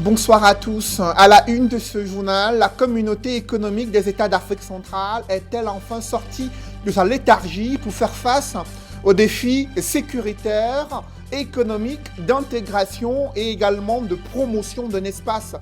Bonsoir à tous. À la une de ce journal, la communauté économique des États d'Afrique centrale est-elle enfin sortie de sa léthargie pour faire face aux défis sécuritaires, économiques, d'intégration et également de promotion d'un espace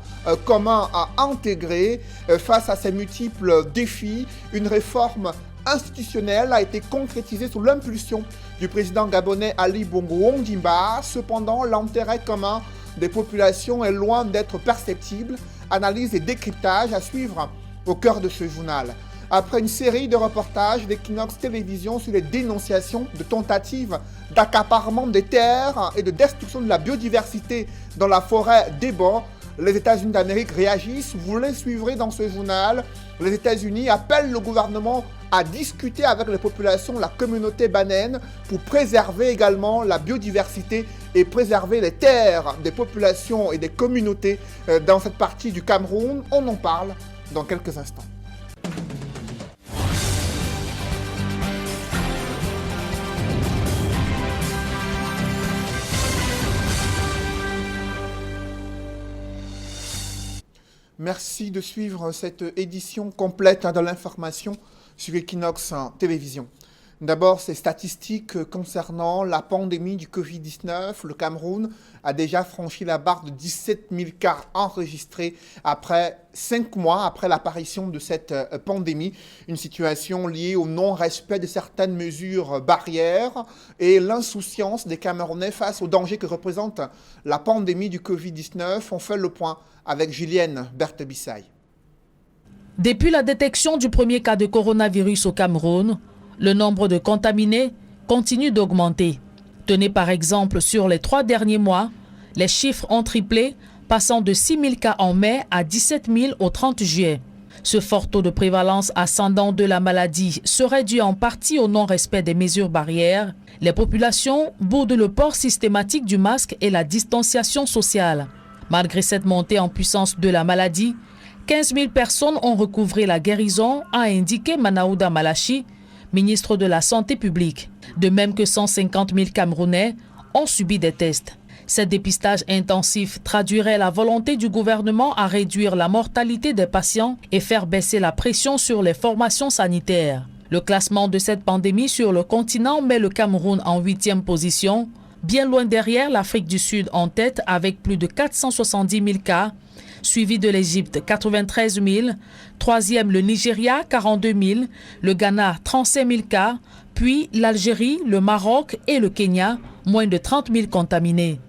commun à intégrer face à ces multiples défis? Une réforme institutionnelle a été concrétisée sous l'impulsion du président gabonais Ali Bongo Ondimba. Cependant, l'intérêt commun des populations est loin d'être perceptible. Analyse et décryptage à suivre au cœur de ce journal. Après une série de reportages d'Equinox Télévision sur les dénonciations de tentatives d'accaparement des terres et de destruction de la biodiversité dans la forêt d'Ebo, les États-Unis d'Amérique réagissent. Vous les suivrez dans ce journal. Les États-Unis appellent le gouvernement à discuter avec les populations, la communauté banane, pour préserver également la biodiversité et préserver les terres des populations et des communautés dans cette partie du Cameroun. On en parle dans quelques instants. Merci de suivre cette édition complète de l'information sur Equinox Télévision. D'abord, ces statistiques concernant la pandémie du Covid-19. Le Cameroun a déjà franchi la barre de 17 000 cas enregistrés après 5 mois après l'apparition de cette pandémie. Une situation liée au non-respect de certaines mesures barrières et l'insouciance des Camerounais face au danger que représente la pandémie du Covid-19. On fait le point avec Julienne Berthebissaye. Depuis la détection du premier cas de coronavirus au Cameroun, le nombre de contaminés continue d'augmenter. Tenez par exemple sur les 3 derniers mois, les chiffres ont triplé, passant de 6 000 cas en mai à 17 000 au 30 juillet. Ce fort taux de prévalence ascendant de la maladie serait dû en partie au non-respect des mesures barrières. Les populations boudent le port systématique du masque et la distanciation sociale. Malgré cette montée en puissance de la maladie, 15 000 personnes ont recouvré la guérison, a indiqué Manaouda Malachi, ministre de la Santé publique. De même que 150 000 Camerounais ont subi des tests. Ce dépistage intensif traduirait la volonté du gouvernement à réduire la mortalité des patients et faire baisser la pression sur les formations sanitaires. Le classement de cette pandémie sur le continent met le Cameroun en 8e position, bien loin derrière l'Afrique du Sud en tête avec plus de 470 000 cas, suivi de l'Égypte 93 000, troisième le Nigeria 42 000, le Ghana 35 000 cas, puis l'Algérie, le Maroc et le Kenya, moins de 30 000 contaminés.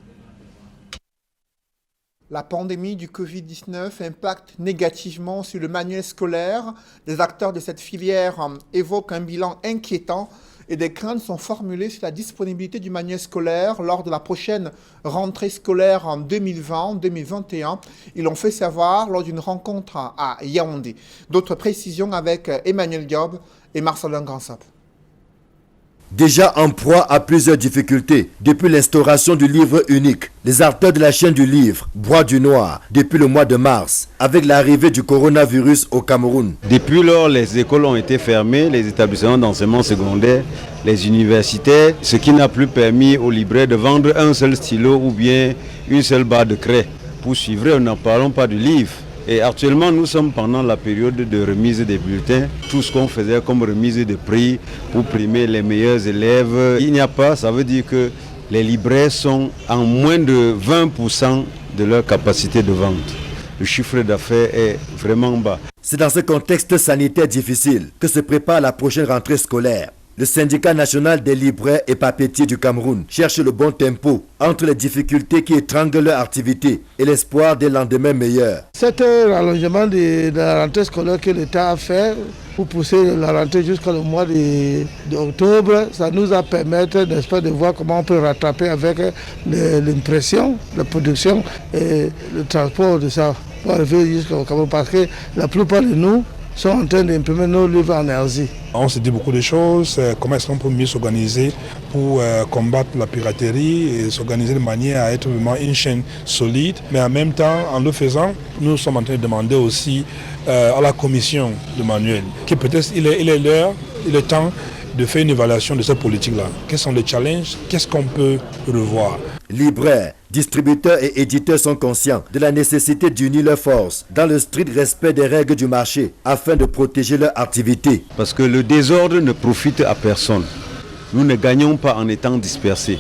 La pandémie du Covid-19 impacte négativement sur le manuel scolaire. Les acteurs de cette filière évoquent un bilan inquiétant et des craintes sont formulées sur la disponibilité du manuel scolaire lors de la prochaine rentrée scolaire en 2020-2021. Ils l'ont fait savoir lors d'une rencontre à Yaoundé. D'autres précisions avec Emmanuel Diop et Marcelin Gransap. Déjà en proie à plusieurs difficultés depuis l'instauration du livre unique, les acteurs de la chaîne du livre broient du noir depuis le mois de mars avec l'arrivée du coronavirus au Cameroun. Depuis lors, les écoles ont été fermées, les établissements d'enseignement secondaire, les universités, ce qui n'a plus permis aux libraires de vendre un seul stylo ou bien une seule barre de craie. Pour suivre, nous n'en parlons pas du livre. Et actuellement, nous sommes pendant la période de remise des bulletins. Tout ce qu'on faisait comme remise de prix pour primer les meilleurs élèves, il n'y a pas. Ça veut dire que les libraires sont en moins de 20% de leur capacité de vente. Le chiffre d'affaires est vraiment bas. C'est dans ce contexte sanitaire difficile que se prépare la prochaine rentrée scolaire. Le syndicat national des libraires et papetiers du Cameroun cherche le bon tempo entre les difficultés qui étranglent leur activité et l'espoir des lendemains meilleurs. Cet allongement de la rentrée scolaire que l'État a fait pour pousser la rentrée jusqu'au mois d'octobre, ça nous a permis, n'est-ce pas, de voir comment on peut rattraper avec l'impression, la production et le transport de ça pour arriver jusqu'au Cameroun, parce que la plupart de nous sont en train d'imprimer nos livres en Asie. On se dit beaucoup de choses, comment est-ce qu'on peut mieux s'organiser pour combattre la piraterie et s'organiser de manière à être vraiment une chaîne solide. Mais en même temps, en le faisant, nous sommes en train de demander aussi à la commission de manuel que peut-être il est l'heure, il est temps de faire une évaluation de cette politique-là. Quels sont les challenges? Qu'est-ce qu'on peut revoir? Libraires, Distributeurs et éditeurs sont conscients de la nécessité d'unir leurs forces dans le strict respect des règles du marché afin de protéger leur activité. Parce que le désordre ne profite à personne. Nous ne gagnons pas en étant dispersés.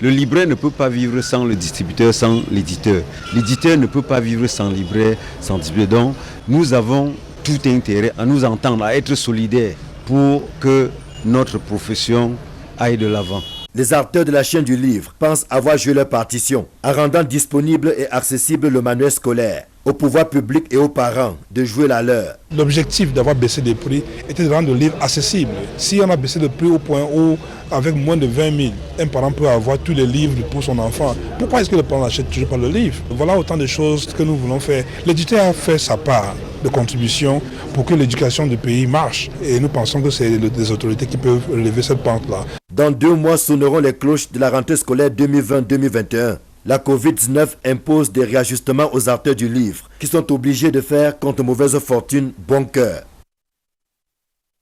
Le libraire ne peut pas vivre sans le distributeur, sans l'éditeur. L'éditeur ne peut pas vivre sans libraire, sans distributeur. Donc, nous avons tout intérêt à nous entendre, à être solidaires pour que notre profession aille de l'avant. Les acteurs de la chaîne du livre pensent avoir joué leur partition en rendant disponible et accessible le manuel scolaire au pouvoir public et aux parents de jouer la leur. L'objectif d'avoir baissé les prix était de rendre le livre accessible. Si on a baissé le prix au point où, avec moins de 20 000, un parent peut avoir tous les livres pour son enfant, pourquoi est-ce que le parent n'achète toujours pas le livre? Voilà autant de choses que nous voulons faire. L'éditeur a fait sa part de contribution pour que l'éducation du pays marche. Et nous pensons que c'est les autorités qui peuvent relever cette pente-là. Dans 2 mois sonneront les cloches de la rentrée scolaire 2020-2021. La Covid-19 impose des réajustements aux acteurs du livre qui sont obligés de faire contre mauvaise fortune bon cœur.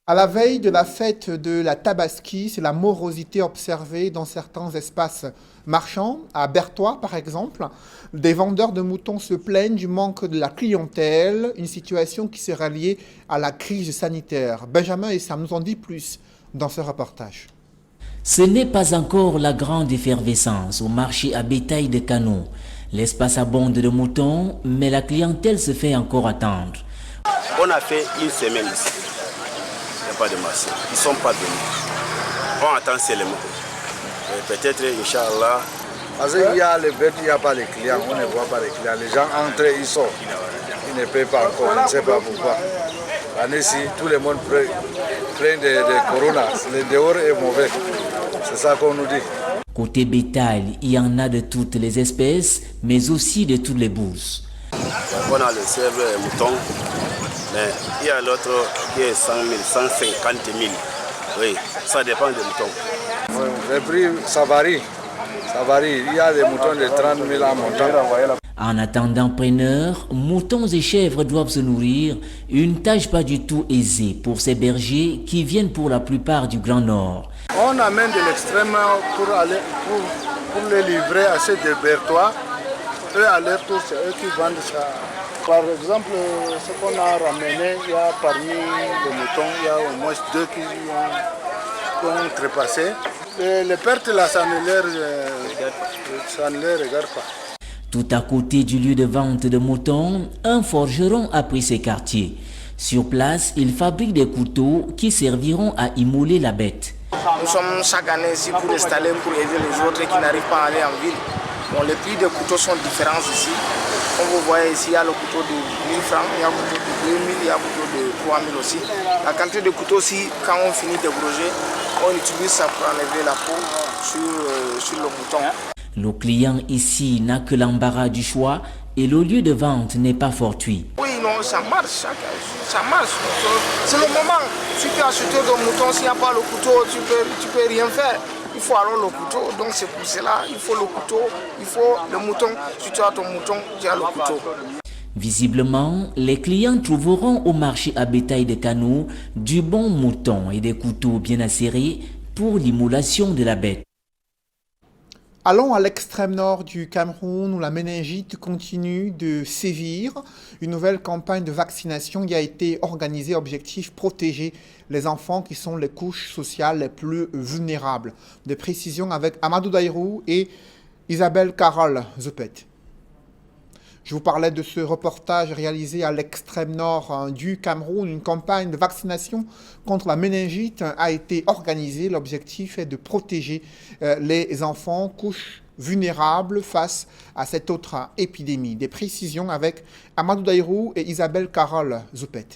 À la veille de la fête de la Tabaski, c'est la morosité observée dans certains espaces marchands. À Berthois, par exemple, des vendeurs de moutons se plaignent du manque de la clientèle, une situation qui sera liée à la crise sanitaire. Benjamin et Sam nous en dit plus dans ce reportage. Ce n'est pas encore la grande effervescence au marché à bétail de Kano. L'espace abonde de moutons, mais la clientèle se fait encore attendre. On a fait une semaine ici. Il n'y a pas de marché. Ils ne sont pas venus. On attend seulement. Peut-être, Inch'Allah. Parce qu'il y a les bêtes, il n'y a pas les clients. On ne voit pas les clients. Les gens entrent, ils sortent. Ils ne paient pas encore. Je ne sais pas pourquoi. L'année-ci, tout le monde plein de corona. Le dehors est mauvais. C'est ça qu'on nous dit. Côté bétail, il y en a de toutes les espèces, mais aussi de toutes les bourses. On a le sèvre et le mouton, mais il y a l'autre qui est 100 000, 150 000. Oui, ça dépend des moutons. Le prix, ça varie. Ça varie. Il y a des moutons de 30 000 en montant. En attendant preneurs, moutons et chèvres doivent se nourrir, une tâche pas du tout aisée pour ces bergers qui viennent pour la plupart du Grand Nord. On amène de l'extrême pour les livrer à ceux de Berthois. Eux, à leur tour, c'est eux qui vendent ça. Par exemple, ce qu'on a ramené, il y a parmi les moutons, il y a au moins 2 qui ont trépassé. Et les pertes, là, ça ne les regarde pas. Tout à côté du lieu de vente de moutons, un forgeron a pris ses quartiers. Sur place, il fabrique des couteaux qui serviront à immoler la bête. Nous sommes chaque année ici pour installer, pour aider les autres qui n'arrivent pas à aller en ville. Bon, les prix des couteaux sont différents ici. Comme vous voyez ici, il y a le couteau de 1000 francs, il y a le couteau de 2000, il y a le couteau de 3000 aussi. La quantité de couteaux aussi, quand on finit de broger, on utilise ça pour enlever la peau sur le mouton. Le client ici n'a que l'embarras du choix et le lieu de vente n'est pas fortuit. Oui, non, ça marche, ça marche. C'est le moment. Si tu as acheté ton mouton, s'il n'y a pas le couteau, tu peux rien faire. Il faut alors le couteau, donc c'est pour cela, il faut le couteau, il faut le mouton. Si tu as ton mouton, tu as le couteau. Visiblement, les clients trouveront au marché à bétail de Kano du bon mouton et des couteaux bien acérés pour l'immolation de la bête. Allons à l'extrême nord du Cameroun où la méningite continue de sévir. Une nouvelle campagne de vaccination y a été organisée. Objectif, protéger les enfants qui sont les couches sociales les plus vulnérables. Des précisions avec Amadou Daïrou et Isabelle Carole Zopet. Je vous parlais de ce reportage réalisé à l'extrême nord du Cameroun. Une campagne de vaccination contre la méningite a été organisée. L'objectif est de protéger les enfants, couches vulnérables face à cette autre épidémie. Des précisions avec Amadou Daïrou et Isabelle Carole Zopet.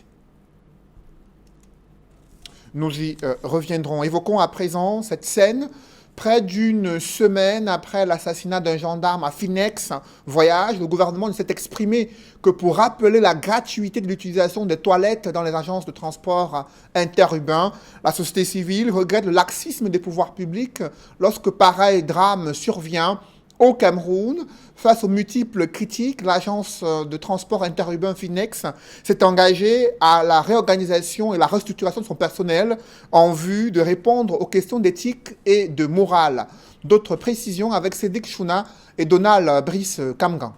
Nous y reviendrons. Évoquons à présent cette scène. Près d'une semaine après l'assassinat d'un gendarme à Finex Voyage, le gouvernement ne s'est exprimé que pour rappeler la gratuité de l'utilisation des toilettes dans les agences de transport interurbains. La société civile regrette le laxisme des pouvoirs publics lorsque pareil drame survient au Cameroun. Face aux multiples critiques, l'agence de transport interurbain Finex s'est engagée à la réorganisation et la restructuration de son personnel en vue de répondre aux questions d'éthique et de morale. D'autres précisions avec Cédric Chouna et Donald Brice Kamgan.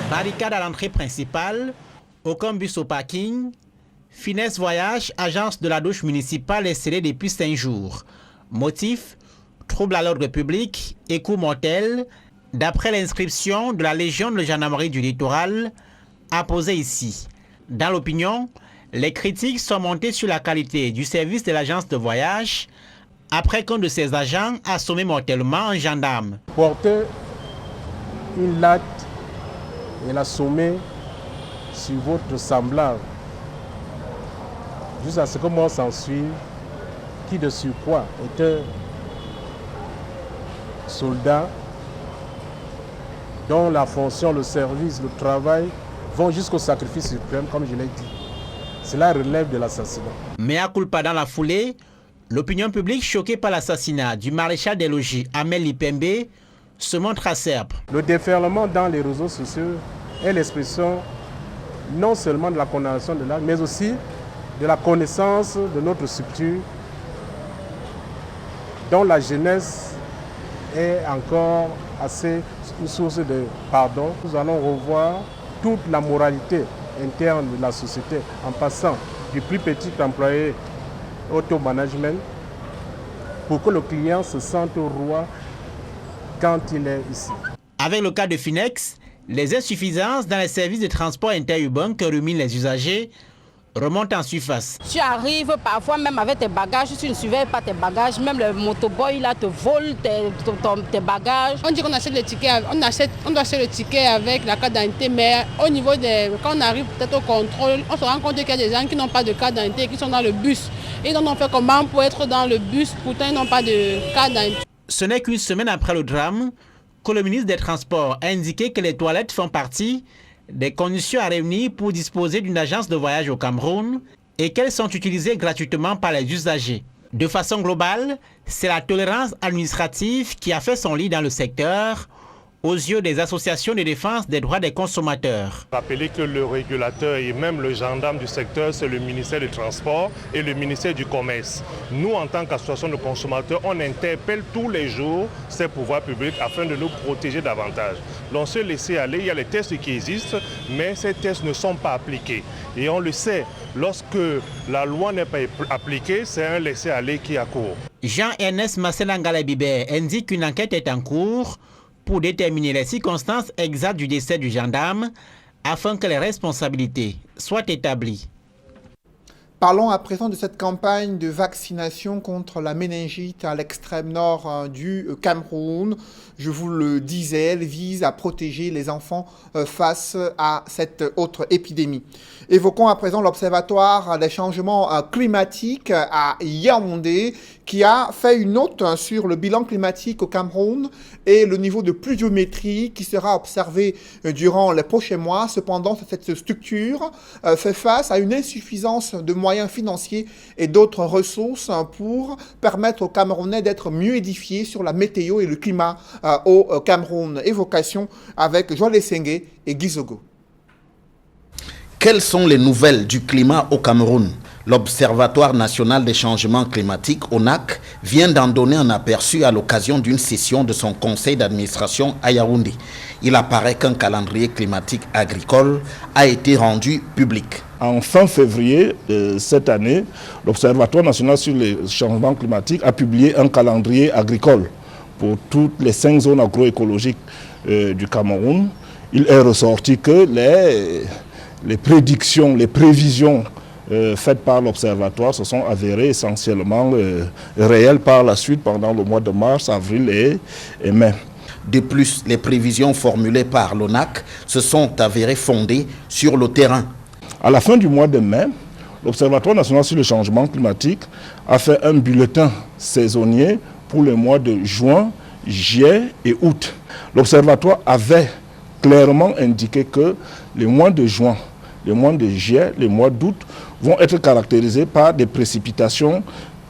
Barricade à l'entrée principale, aucun bus au parking. Finesse Voyage, agence de la douche municipale, est scellée depuis 5 jours. Motif, trouble à l'ordre public et coup mortel, d'après l'inscription de la Légion de gendarmerie du littoral, apposée ici. Dans l'opinion, les critiques sont montées sur la qualité du service de l'agence de voyage après qu'un de ses agents a assommé mortellement un gendarme. Porter une latte et l'assommer sur votre semblable, jusqu'à ce que moi s'ensuive, qui de surcroît est un soldat dont la fonction, le service, le travail vont jusqu'au sacrifice suprême, comme je l'ai dit. Cela relève de l'assassinat. Mais à culpa dans la foulée, l'opinion publique choquée par l'assassinat du maréchal des logis Amel Lipembe se montre acerbe. Le déferlement dans les réseaux sociaux est l'expression non seulement de la condamnation de l'acte, mais aussi de la connaissance de notre structure dont la jeunesse est encore assez une source de pardon. Nous allons revoir toute la moralité interne de la société en passant du plus petit employé au top management pour que le client se sente roi quand il est ici. Avec le cas de Finex, les insuffisances dans les services de transport interurbain que ruminent les usagers remontent en surface. Tu arrives parfois même avec tes bagages, tu ne surveilles pas tes bagages, même le motoboy là te vole tes bagages. On dit qu'on achète le ticket, on doit acheter le ticket avec la carte d'identité, mais au niveau quand on arrive peut-être au contrôle, on se rend compte qu'il y a des gens qui n'ont pas de carte d'identité, qui sont dans le bus. Et donc on fait comment pour être dans le bus, pourtant ils n'ont pas de carte d'identité. Ce n'est qu'une semaine après le drame que le ministre des Transports a indiqué que les toilettes font partie des conditions à réunir pour disposer d'une agence de voyage au Cameroun et qu'elles sont utilisées gratuitement par les usagers. De façon globale, c'est la tolérance administrative qui a fait son lit dans le secteur aux yeux des associations de défense des droits des consommateurs. Rappelez que le régulateur et même le gendarme du secteur, c'est le ministère du Transport et le ministère du Commerce. Nous, en tant qu'association de consommateurs, on interpelle tous les jours ces pouvoirs publics afin de nous protéger davantage. On se laisse aller, il y a les tests qui existent, mais ces tests ne sont pas appliqués. Et on le sait, lorsque la loi n'est pas appliquée, c'est un laisser-aller qui a cours. Jean-Ernest Masselangala-Bibert indique qu'une enquête est en cours pour déterminer les circonstances exactes du décès du gendarme afin que les responsabilités soient établies. Parlons à présent de cette campagne de vaccination contre la méningite à l'extrême nord du Cameroun. Je vous le disais, elle vise à protéger les enfants face à cette autre épidémie. Évoquons à présent l'Observatoire des changements climatiques à Yaoundé qui a fait une note sur le bilan climatique au Cameroun et le niveau de pluviométrie qui sera observé durant les prochains mois. Cependant, cette structure fait face à une insuffisance de moyens financiers et d'autres ressources pour permettre aux Camerounais d'être mieux édifiés sur la météo et le climat au Cameroun. Évocation avec Joël Essengue et Guy Zogo. Quelles sont les nouvelles du climat au Cameroun? L'Observatoire national des changements climatiques, ONAC, vient d'en donner un aperçu à l'occasion d'une session de son conseil d'administration à Yaoundé. Il apparaît qu'un calendrier climatique agricole a été rendu public. En fin février de cette année, l'Observatoire national sur les changements climatiques a publié un calendrier agricole pour toutes les 5 zones agroécologiques du Cameroun. Il est ressorti que les prédictions, les prévisions faites par l'Observatoire se sont avérées essentiellement réelles par la suite pendant le mois de mars, avril et mai. De plus, les prévisions formulées par l'ONAC se sont avérées fondées sur le terrain. À la fin du mois de mai, l'Observatoire national sur le changement climatique a fait un bulletin saisonnier pour les mois de juin, juillet et août. L'Observatoire avait clairement indiqué que les mois de juin, les mois de juillet, les mois d'août vont être caractérisés par des précipitations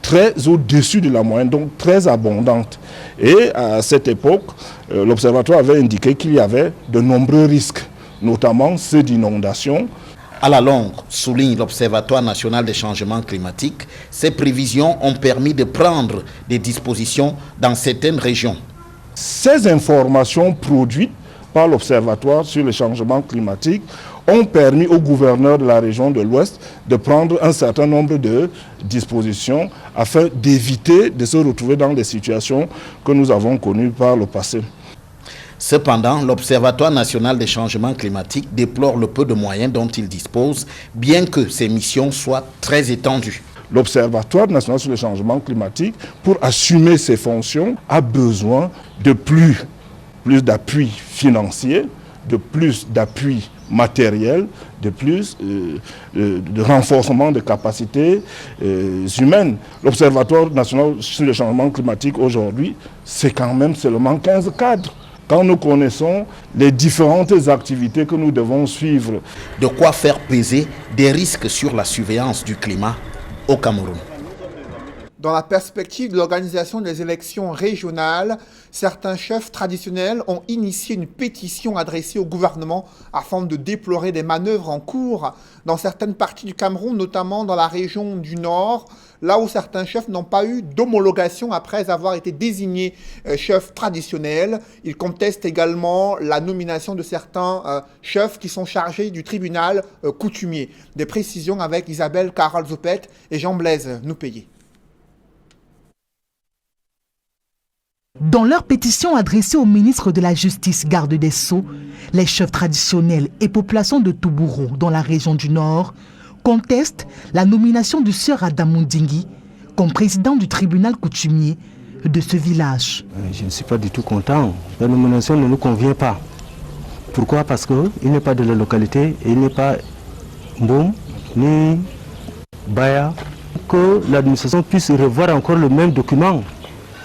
très au-dessus de la moyenne, donc très abondante. Et à cette époque, l'Observatoire avait indiqué qu'il y avait de nombreux risques, notamment ceux d'inondation. À la longue, souligne l'Observatoire national des changements climatiques, ces prévisions ont permis de prendre des dispositions dans certaines régions. Ces informations produites par l'Observatoire sur les changements climatiques ont permis au gouverneur de la région de l'Ouest de prendre un certain nombre de dispositions afin d'éviter de se retrouver dans des situations que nous avons connues par le passé. Cependant, l'Observatoire national des changements climatiques déplore le peu de moyens dont il dispose, bien que ses missions soient très étendues. L'Observatoire national sur les changements climatiques, pour assumer ses fonctions, a besoin de plus d'appui financier, de plus d'appui matériel, de plus de renforcement de capacités humaines. L'Observatoire national sur les changements climatiques aujourd'hui, c'est quand même seulement 15 cadres. Quand nous connaissons les différentes activités que nous devons suivre. De quoi faire peser des risques sur la surveillance du climat au Cameroun. Dans la perspective de l'organisation des élections régionales, certains chefs traditionnels ont initié une pétition adressée au gouvernement afin de déplorer des manœuvres en cours dans certaines parties du Cameroun, notamment dans la région du Nord, là où certains chefs n'ont pas eu d'homologation après avoir été désignés chefs traditionnels. Ils contestent également la nomination de certains chefs qui sont chargés du tribunal coutumier. Des précisions avec Isabelle Carole-Zopet et Jean-Blaise Noupayé. Dans leur pétition adressée au ministre de la Justice, garde des Sceaux, les chefs traditionnels et populations de Toubouro, dans la région du Nord, contestent la nomination du sieur Adamou Dingui comme président du tribunal coutumier de ce village. Je ne suis pas du tout content. La nomination ne nous convient pas. Pourquoi? Parce qu'il n'est pas de la localité, et il n'est pas Mboum ni Baya. Que l'administration puisse revoir encore le même document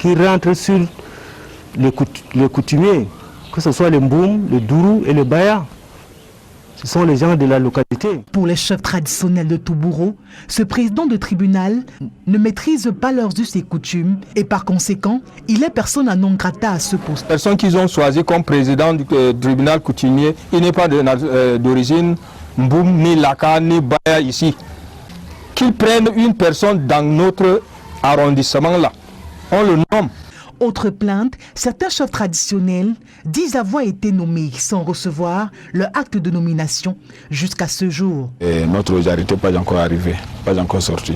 qui rentre sur les coutumiers, que ce soit les Mboum, le Dourou et le Baya. Ce sont les gens de la localité. Pour les chefs traditionnels de Toubouro, ce président de tribunal ne maîtrise pas leurs us et coutumes et par conséquent, il est persona non grata à ce poste. La personne qu'ils ont choisi comme président du tribunal coutumier, il n'est pas d'origine Mboum, ni Laka, ni Baya ici. Qu'ils prennent une personne dans notre arrondissement là, on le nomme. Autre plainte, certains chefs traditionnels disent avoir été nommés sans recevoir leur acte de nomination jusqu'à ce jour. Et notre arrêté n'est pas encore arrivé, pas encore sorti.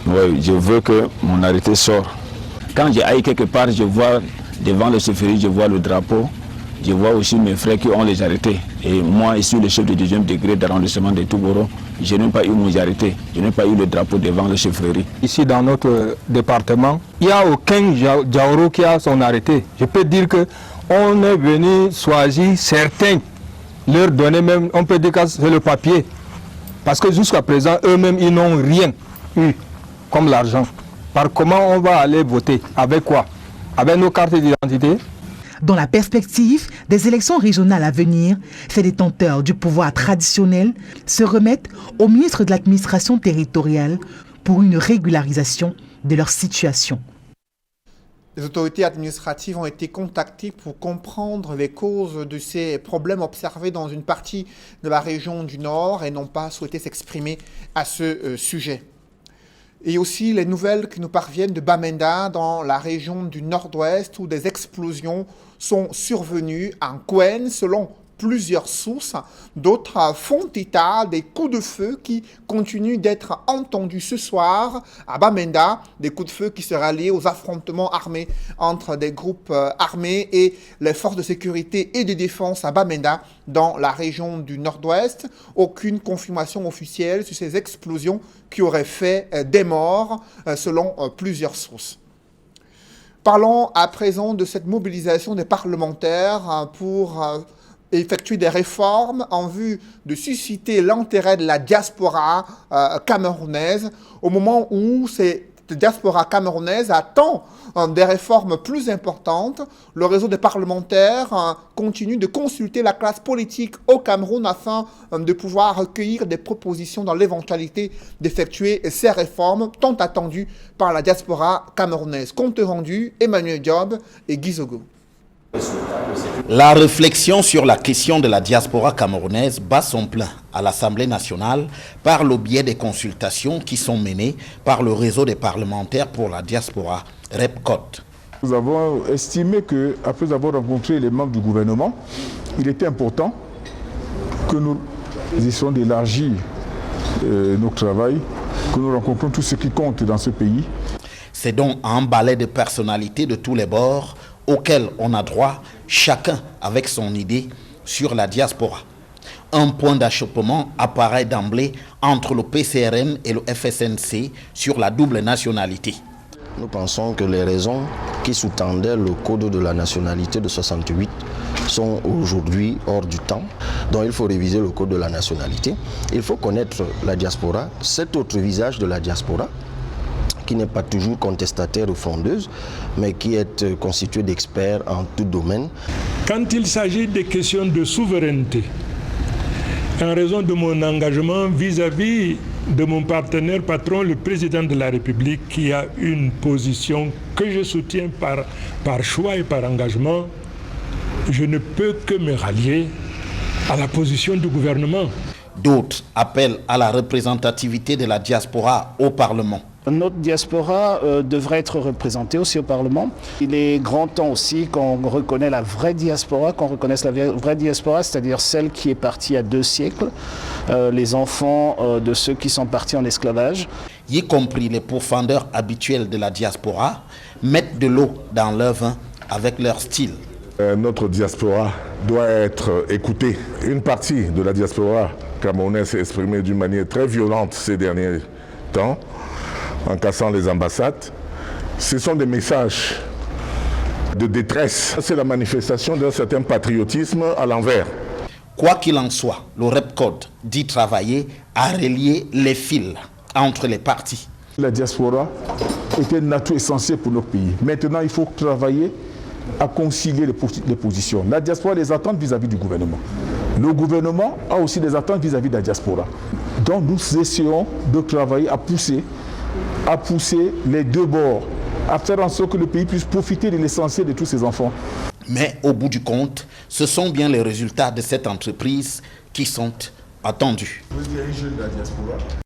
Oui, je veux que mon arrêté sorte. Quand j'aille quelque part, je vois devant le chefferie, je vois le drapeau. Je vois aussi mes frères qui ont les arrêtés. Et moi, je suis le chef de 2e degré d'arrondissement de Toubouro. Je n'ai pas eu mon arrêté. Je n'ai pas eu le drapeau devant la chefferie. Ici, dans notre département, il n'y a aucun Djaoro qui a son arrêté. Je peux dire qu'on est venu choisir certains, leur donner même, on peut dire que c'est le papier. Parce que jusqu'à présent, eux-mêmes, ils n'ont rien eu comme l'argent. Par comment on va aller voter? Avec quoi? Avec nos cartes d'identité? Dans la perspective des élections régionales à venir, ces détenteurs du pouvoir traditionnel se remettent au ministre de l'administration territoriale pour une régularisation de leur situation. Les autorités administratives ont été contactées pour comprendre les causes de ces problèmes observés dans une partie de la région du Nord et n'ont pas souhaité s'exprimer à ce sujet. Et aussi les nouvelles qui nous parviennent de Bamenda dans la région du Nord-Ouest où des explosions sont survenues en Kouen selon plusieurs sources. D'autres font état des coups de feu qui continuent d'être entendus ce soir à Bamenda, des coups de feu qui seraient liés aux affrontements armés entre des groupes armés et les forces de sécurité et de défense à Bamenda dans la région du Nord-Ouest. Aucune confirmation officielle sur ces explosions qui auraient fait des morts selon plusieurs sources. Parlons à présent de cette mobilisation des parlementaires pour effectuer des réformes en vue de susciter l'intérêt de la diaspora camerounaise au moment où ces diaspora camerounaise attend des réformes plus importantes. Le réseau des parlementaires continue de consulter la classe politique au Cameroun afin de pouvoir recueillir des propositions dans l'éventualité d'effectuer ces réformes tant attendues par la diaspora camerounaise. Compte rendu, Emmanuel Diop et Guy Zogo. La réflexion sur la question de la diaspora camerounaise bat son plein à l'Assemblée nationale par le biais des consultations qui sont menées par le réseau des parlementaires pour la diaspora, REPCOD. Nous avons estimé qu'après avoir rencontré les membres du gouvernement, il était important que nous essayons d'élargir notre travail, que nous rencontrons tout ce qui compte dans ce pays. C'est donc un balai de personnalités de tous les bords auquel on a droit, chacun avec son idée sur la diaspora. Un point d'achoppement apparaît d'emblée entre le PCRN et le FSNC sur la double nationalité. Nous pensons que les raisons qui sous-tendaient le code de la nationalité de 68 sont aujourd'hui hors du temps. Donc il faut réviser le code de la nationalité. Il faut connaître la diaspora, cet autre visage de la diaspora, qui n'est pas toujours contestataire ou frondeuse, mais qui est constituée d'experts en tout domaine. Quand il s'agit des questions de souveraineté, en raison de mon engagement vis-à-vis de mon partenaire patron, le président de la République, qui a une position que je soutiens par choix et par engagement, je ne peux que me rallier à la position du gouvernement. D'autres appellent à la représentativité de la diaspora au Parlement. Notre diaspora devrait être représentée aussi au Parlement. Il est grand temps aussi qu'on reconnaisse la vraie diaspora, c'est-à-dire celle qui est partie il y a 2 siècles, les enfants de ceux qui sont partis en esclavage. Y compris les pourfendeurs habituels de la diaspora, mettent de l'eau dans leur vin avec leur style. Notre diaspora doit être écoutée. Une partie de la diaspora camerounaise s'est exprimée d'une manière très violente ces derniers temps, en cassant les ambassades. Ce sont des messages de détresse. C'est la manifestation d'un certain patriotisme à l'envers. Quoi qu'il en soit, le REPCOD dit travailler à relier les fils entre les partis. La diaspora est un atout essentiel pour notre pays. Maintenant, il faut travailler à concilier les positions. La diaspora a des attentes vis-à-vis du gouvernement. Le gouvernement a aussi des attentes vis-à-vis de la diaspora. Donc nous essayons de travailler à pousser les deux bords, à faire en sorte que le pays puisse profiter de l'essentiel de tous ses enfants. Mais au bout du compte, ce sont bien les résultats de cette entreprise qui sont attendus.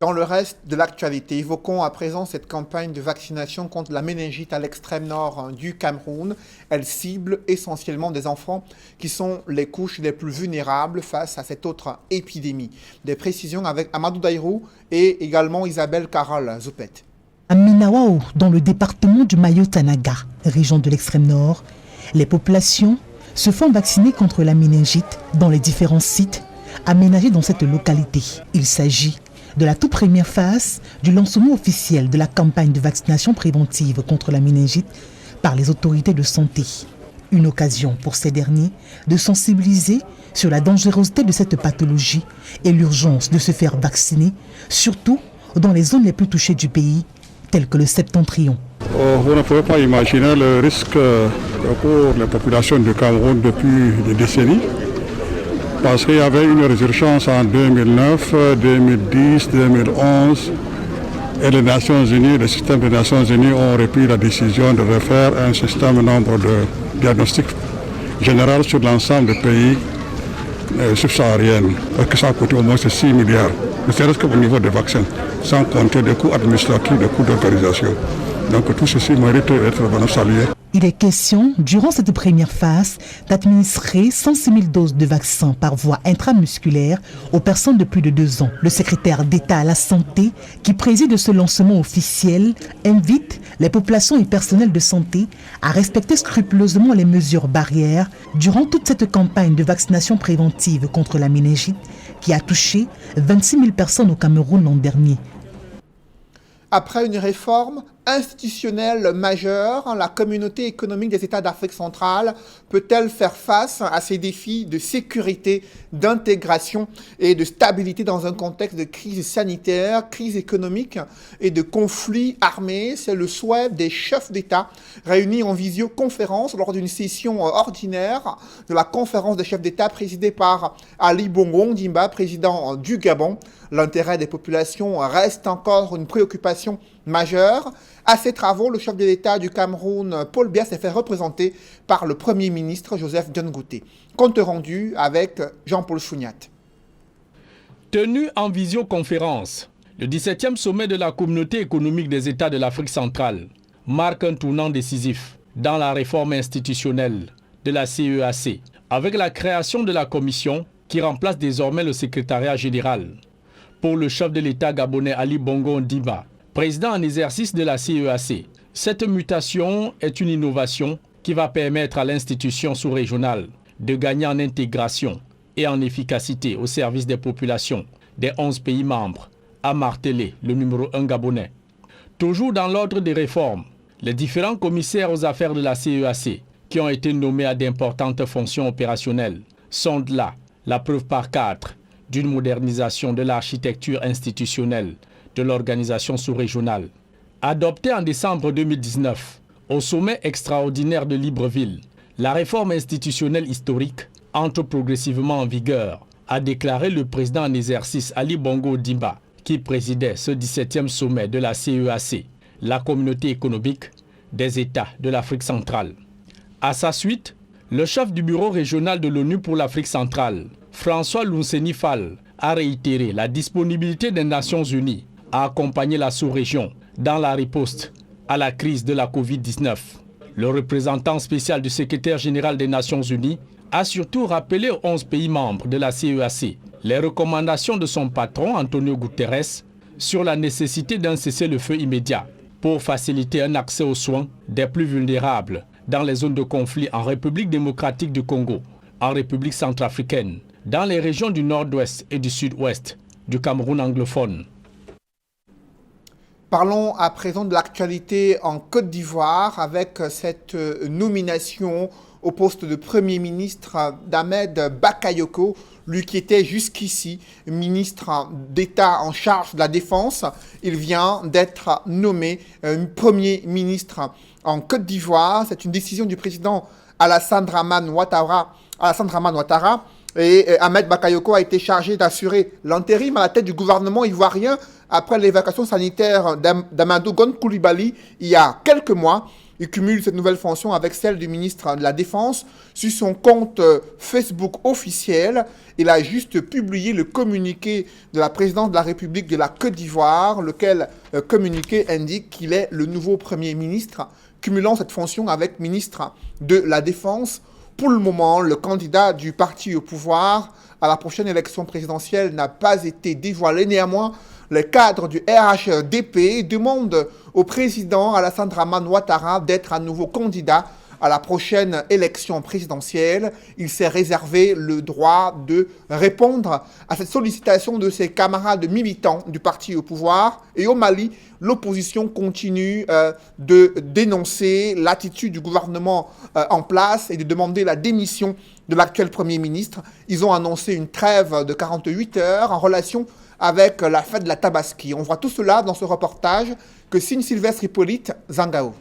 Dans le reste de l'actualité, évoquons à présent cette campagne de vaccination contre la méningite à l'extrême nord du Cameroun. Elle cible essentiellement des enfants qui sont les couches les plus vulnérables face à cette autre épidémie. Des précisions avec Amadou Daïrou et également Isabelle Carole Zoupet. À Minawao, dans le département du Mayo-Tanaga, région de l'extrême nord, les populations se font vacciner contre la méningite dans les différents sites aménagés dans cette localité. Il s'agit de la toute première phase du lancement officiel de la campagne de vaccination préventive contre la méningite par les autorités de santé. Une occasion pour ces derniers de sensibiliser sur la dangerosité de cette pathologie et l'urgence de se faire vacciner, surtout dans les zones les plus touchées du pays, telles que le Septentrion. Vous ne pouvez pas imaginer le risque pour la population du Cameroun depuis des décennies, parce qu'il y avait une résurgence en 2009, 2010, 2011, et les Nations Unies, le système des Nations Unies ont repris la décision de refaire un système nombre de diagnostics général sur l'ensemble des pays subsahariens, parce que ça a coûté au moins 6 milliards, ne serait-ce qu'au niveau des vaccins, sans compter des coûts administratifs, des coûts d'organisation. Donc tout ceci mérite d'être vraiment salué. Il est question, durant cette première phase, d'administrer 106 000 doses de vaccins par voie intramusculaire aux personnes de plus de 2 ans. Le secrétaire d'État à la santé, qui préside ce lancement officiel, invite les populations et personnels de santé à respecter scrupuleusement les mesures barrières durant toute cette campagne de vaccination préventive contre la méningite qui a touché 26 000 personnes au Cameroun l'an dernier. Après une réforme institutionnelle majeure, la communauté économique des États d'Afrique centrale peut-elle faire face à ces défis de sécurité, d'intégration et de stabilité dans un contexte de crise sanitaire, crise économique et de conflits armés? C'est le souhait des chefs d'État réunis en visioconférence lors d'une session ordinaire de la conférence des chefs d'État présidée par Ali Bongo Ondimba, président du Gabon. L'intérêt des populations reste encore une préoccupation majeure. À ces travaux, le chef de l'État du Cameroun, Paul Biya, s'est fait représenter par le Premier ministre Joseph John Ngouté. Compte rendu avec Jean-Paul Chouniat. Tenu en visioconférence, le 17e sommet de la Communauté économique des États de l'Afrique centrale marque un tournant décisif dans la réforme institutionnelle de la CEAC, avec la création de la commission qui remplace désormais le secrétariat général. Pour le chef de l'État gabonais Ali Bongo Ondimba, président en exercice de la CEAC, cette mutation est une innovation qui va permettre à l'institution sous-régionale de gagner en intégration et en efficacité au service des populations des 11 pays membres, a martelé le numéro 1 gabonais. Toujours dans l'ordre des réformes, les différents commissaires aux affaires de la CEAC qui ont été nommés à d'importantes fonctions opérationnelles sont là la preuve par 4 d'une modernisation de l'architecture institutionnelle de l'organisation sous-régionale. Adoptée en décembre 2019 au sommet extraordinaire de Libreville, la réforme institutionnelle historique entre progressivement en vigueur, a déclaré le président en exercice Ali Bongo Ondimba, qui présidait ce 17e sommet de la CEAC, la communauté économique des États de l'Afrique centrale. À sa suite, le chef du bureau régional de l'ONU pour l'Afrique centrale, François Lunseni Fall, a réitéré la disponibilité des Nations Unies à accompagner la sous-région dans la riposte à la crise de la Covid-19. Le représentant spécial du secrétaire général des Nations Unies a surtout rappelé aux 11 pays membres de la CEAC les recommandations de son patron Antonio Guterres sur la nécessité d'un cessez-le-feu immédiat pour faciliter un accès aux soins des plus vulnérables dans les zones de conflit en République démocratique du Congo, en République centrafricaine, dans les régions du nord-ouest et du sud-ouest du Cameroun anglophone. Parlons à présent de l'actualité en Côte d'Ivoire avec cette nomination au poste de Premier ministre d'Ahmed Bakayoko, lui qui était jusqu'ici ministre d'État en charge de la Défense. Il vient d'être nommé Premier ministre en Côte d'Ivoire. C'est une décision du président Alassane Dramane Ouattara. Et Ahmed Bakayoko a été chargé d'assurer l'intérim à la tête du gouvernement ivoirien après l'évacuation sanitaire d'Amadou Gon Coulibaly il y a quelques mois. Il cumule cette nouvelle fonction avec celle du ministre de la Défense. Sur son compte Facebook officiel, il a juste publié le communiqué de la présidence de la République de la Côte d'Ivoire, lequel communiqué indique qu'il est le nouveau Premier ministre, cumulant cette fonction avec ministre de la Défense. Pour le moment, le candidat du parti au pouvoir à la prochaine élection présidentielle n'a pas été dévoilé. Néanmoins, les cadres du RHDP demandent au président Alassane Dramane Ouattara d'être à nouveau candidat à la prochaine élection présidentielle. Il s'est réservé le droit de répondre à cette sollicitation de ses camarades militants du parti au pouvoir. Et au Mali, l'opposition continue de dénoncer l'attitude du gouvernement en place et de demander la démission de l'actuel Premier ministre. Ils ont annoncé une trêve de 48 heures en relation avec la fête de la Tabaski. On voit tout cela dans ce reportage que signe Sylvestre Hippolyte Zangao.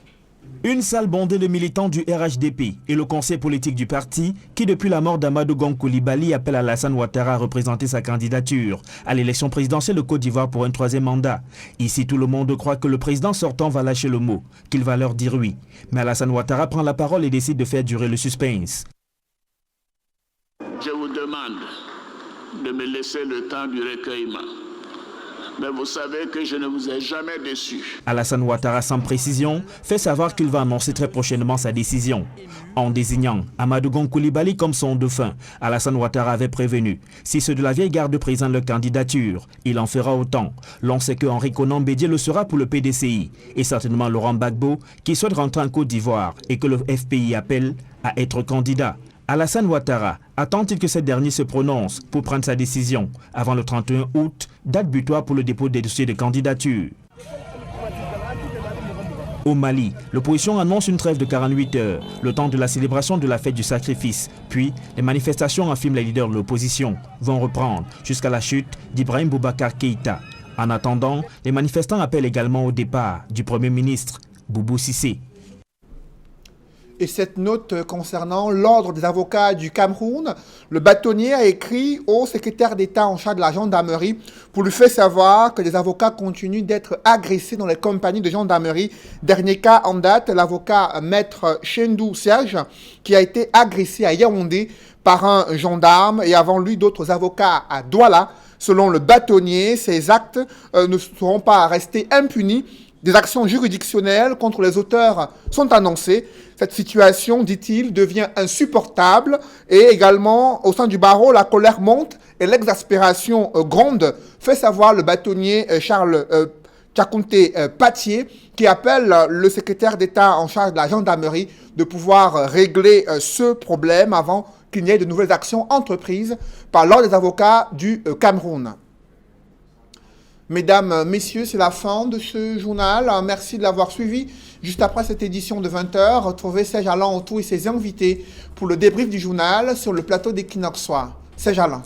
Une salle bondée de militants du RHDP et le conseil politique du parti qui, depuis la mort d'Amadou Gon Coulibaly, appelle Alassane Ouattara à représenter sa candidature à l'élection présidentielle de Côte d'Ivoire pour un 3e mandat. Ici, tout le monde croit que le président sortant va lâcher le mot, qu'il va leur dire oui. Mais Alassane Ouattara prend la parole et décide de faire durer le suspense. Je vous demande de me laisser le temps du recueillement. Mais vous savez que je ne vous ai jamais déçu. Alassane Ouattara, sans précision, fait savoir qu'il va annoncer très prochainement sa décision. En désignant Amadou Gon Coulibaly comme son dauphin, Alassane Ouattara avait prévenu. Si ceux de la vieille garde présentent leur candidature, il en fera autant. L'on sait que Henri Konan Bédié le sera pour le PDCI et certainement Laurent Gbagbo qui souhaite rentrer en Côte d'Ivoire et que le FPI appelle à être candidat. Alassane Ouattara attend-il que ce dernier se prononce pour prendre sa décision avant le 31 août, date butoir pour le dépôt des dossiers de candidature? Au Mali, l'opposition annonce une trêve de 48 heures, le temps de la célébration de la fête du sacrifice. Puis, les manifestations, affirment les leaders de l'opposition, vont reprendre jusqu'à la chute d'Ibrahim Boubacar Keïta. En attendant, les manifestants appellent également au départ du Premier ministre, Boubou Cissé. Et cette note concernant l'ordre des avocats du Cameroun, le bâtonnier a écrit au secrétaire d'État en charge de la gendarmerie pour lui faire savoir que les avocats continuent d'être agressés dans les compagnies de gendarmerie. Dernier cas en date, l'avocat maître Chendou Serge qui a été agressé à Yaoundé par un gendarme et avant lui d'autres avocats à Douala. Selon le bâtonnier, ces actes ne seront pas restés impunis. Des actions juridictionnelles contre les auteurs sont annoncées. Cette situation, dit-il, devient insupportable et également au sein du barreau, la colère monte et l'exaspération gronde, fait savoir le bâtonnier Charles Tchakounté Patier qui appelle le secrétaire d'État en charge de la gendarmerie de pouvoir régler ce problème avant qu'il n'y ait de nouvelles actions entreprises par l'ordre des avocats du Cameroun. Mesdames, Messieurs, c'est la fin de ce journal. Merci de l'avoir suivi. Juste après cette édition de 20h, retrouvez Serge Alain Autou et ses invités pour le débrief du journal sur le plateau d'Equinox Soir. Serge Alain.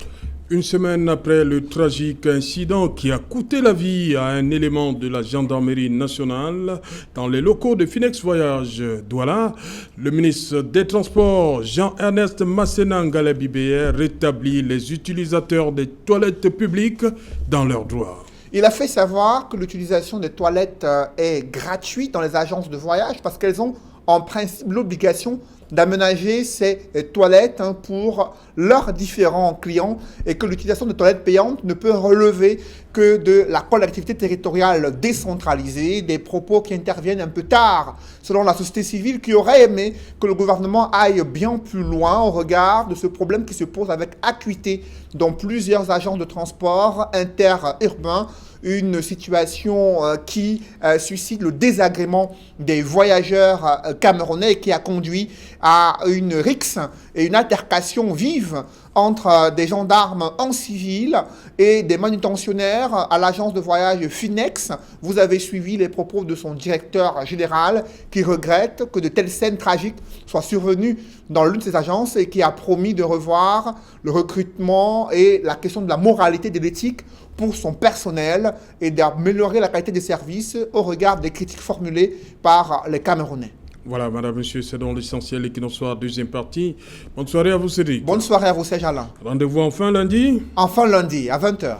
Une semaine après le tragique incident qui a coûté la vie à un élément de la gendarmerie nationale dans les locaux de Finex Voyage Douala, le ministre des Transports, Jean-Ernest Masséna Ngalabibé, rétablit les utilisateurs des toilettes publiques dans leurs droits. Il a fait savoir que l'utilisation des toilettes est gratuite dans les agences de voyage parce qu'elles ont en principe l'obligation d'aménager ces toilettes pour leurs différents clients et que l'utilisation de toilettes payantes ne peut relever que de la collectivité territoriale décentralisée, des propos qui interviennent un peu tard selon la société civile qui aurait aimé que le gouvernement aille bien plus loin au regard de ce problème qui se pose avec acuité dans plusieurs agences de transport interurbains. Une situation qui suscite le désagrément des voyageurs camerounais et qui a conduit à une rixe et une altercation vive entre des gendarmes en civil et des manutentionnaires à l'agence de voyage Finex. Vous avez suivi les propos de son directeur général qui regrette que de telles scènes tragiques soient survenues dans l'une de ces agences et qui a promis de revoir le recrutement et la question de la moralité et de l'éthique pour son personnel et d'améliorer la qualité des services au regard des critiques formulées par les Camerounais. Voilà, madame, monsieur, c'est donc l'essentiel Equinox Soir, deuxième partie. Bonne soirée à vous, Cédric. Bonne soirée à vous, Serge Alain. Rendez-vous enfin lundi. Enfin lundi, à 20h.